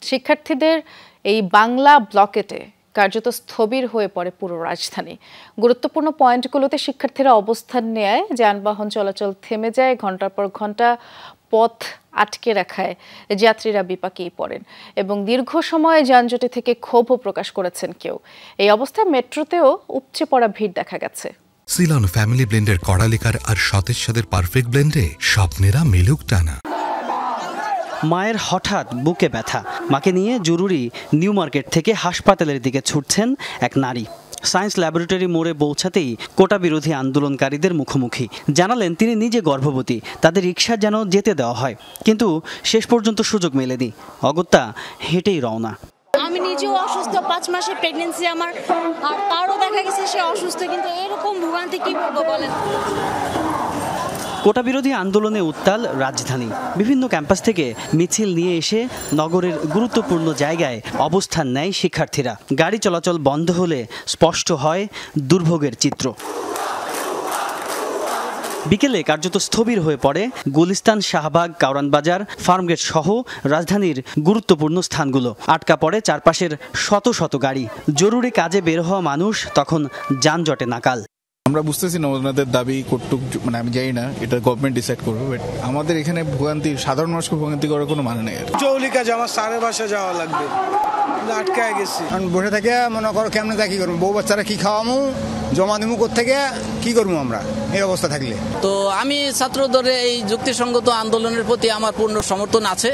শিক্ষার্থীদের এই বাংলা ব্লকেটে কার্যত স্থবির হয়ে পড়ে পুরো রাজধানী। গুরুত্বপূর্ণ পয়েন্টগুলোতে শিক্ষার্থীরা অবস্থান নেয়, যানবাহন চলাচল থেমে যায়, ঘন্টার পর ঘন্টা পথ আটকে রাখায় যাত্রীরা বিপাকেই পড়েন এবং দীর্ঘ সময় যানজটে থেকে ক্ষোভও প্রকাশ করেছেন কেউ। এই অবস্থায় মেট্রোতেও উপচে পড়া ভিড় দেখা গেছে। সিলন ফ্যামিলি ব্লেন্ডের কড়ালিকার আর সতেজ স্বাদের পারফেক্ট ব্লেন্ডে স্বপ্নেরা মেলুক টানা। মায়ের হঠাৎ বুকে ব্যথা, মাকে নিয়ে জরুরি নিউ মার্কেট থেকে হাসপাতালের দিকে ছুটছেন এক নারী। সায়েন্স ল্যাবরেটরি মোড়ে পৌঁছাতেই কোটা বিরোধী আন্দোলনকারীদের মুখোমুখি। জানালেন তিনি নিজে গর্ভবতী, তাদের রিকশা যেন যেতে দেওয়া হয়, কিন্তু শেষ পর্যন্ত সুযোগ মেলেনি। অগত্যা হেঁটেই রওনা। আমি নিজেও অসুস্থ, 5 মাসের প্রেগনেন্সি আমার, আর তারও দেখা গেছে সে অসুস্থ, কিন্তু এরকম ভোগান্তি কি বলবো বলেন। কোটা বিরোধী আন্দোলনে উত্তাল রাজধানী। বিভিন্ন ক্যাম্পাস থেকে মিছিল নিয়ে এসে নগরের গুরুত্বপূর্ণ জায়গায় অবস্থান নেয় শিক্ষার্থীরা। গাড়ি চলাচল বন্ধ হলে স্পষ্ট হয় দুর্ভোগের চিত্র। বিকেলে কার্যত স্থবির হয়ে পড়ে গুলিস্তান, শাহবাগ, কাউরান বাজার, ফার্মগেট সহ রাজধানীর গুরুত্বপূর্ণ স্থানগুলো। আটকা পড়ে চারপাশের শত শত গাড়ি। জরুরি কাজে বের হওয়া মানুষ তখন যানজটে নাকাল। আমরা বুঝতেছি না ওনাদের দাবি কতটুক, মানে আমি জানি না, এটা গভর্নমেন্ট ডিসাইড করবে। বাট আমাদের এখানে ভোগান্তি, সাধারণ মানুষকে ভোগান্তি করার কোনো মানে নেই। জরুরি কাজ আমার স্যারের বাসায় যাওয়া লাগবে, আটকায় গেছি। কারণ বসে থেকে মনে করো কেমনে তা কি করবো, বউ বাচ্চারা কি খাওয়ামু, জমা দিমু কোত্থেকে, কি করবো আমরা এই অবস্থা থাকলে। তো আমি ছাত্রদের এই যুক্তিসঙ্গত আন্দোলনের প্রতি আমার পূর্ণ সমর্থন আছে।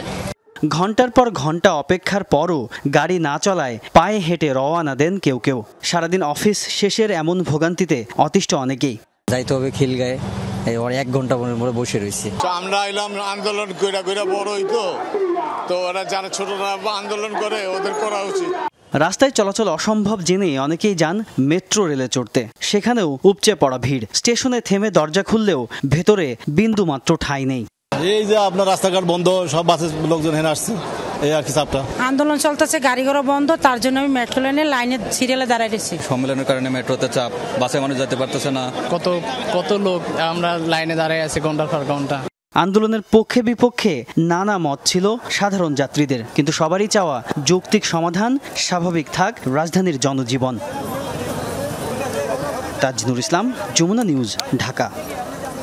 ঘন্টার পর ঘন্টা অপেক্ষার পরও গাড়ি না চলায় পায়ে হেঁটে রওনা দেন কেউ কেউ। সারাদিন অফিস শেষের এমন ভোগান্তিতে অতিষ্ঠ অনেকেই। যাইতে হবে খিলগায়ে, এই 1 ঘন্টা পরে বসে রয়েছি। আমরা এলাম আন্দোলন কইরা বড় হইতো, তো ওরা যারা ছোটরা আন্দোলন করে ওদের করা উচিত। রাস্তায় চলাচল অসম্ভব জেনে অনেকেই যান মেট্রো রেলে চড়তে। সেখানেও উপচে পড়া ভিড়। স্টেশনে থেমে দরজা খুললেও ভেতরে বিন্দু মাত্র ঠাঁই নেই। এই যে আপনার রাস্তাঘাট বন্ধ, সব বাসের লোকজন হেনে আসছে, এই আর কি চাপটা। আন্দোলন চলতেছে, গাড়ি ঘোড়া বন্ধ, তার জন্য আমি মেট্রো লাইনে সিরিয়ালে দাঁড়ায় রয়েছি। সম্মেলনের কারণে মেট্রোতে চাপ, বাসে মানুষ যেতে পারতেছে না। কত লোক আমরা লাইনে দাঁড়ায় আছি ঘন্টার পর ঘন্টা। আন্দোলনের পক্ষে বিপক্ষে নানা মত ছিল সাধারণ যাত্রীদের, কিন্তু সবারই চাওয়া যৌক্তিক সমাধান, স্বাভাবিক থাক রাজধানীর জনজীবন। তাজনুর ইসলাম, যমুনা নিউজ, ঢাকা।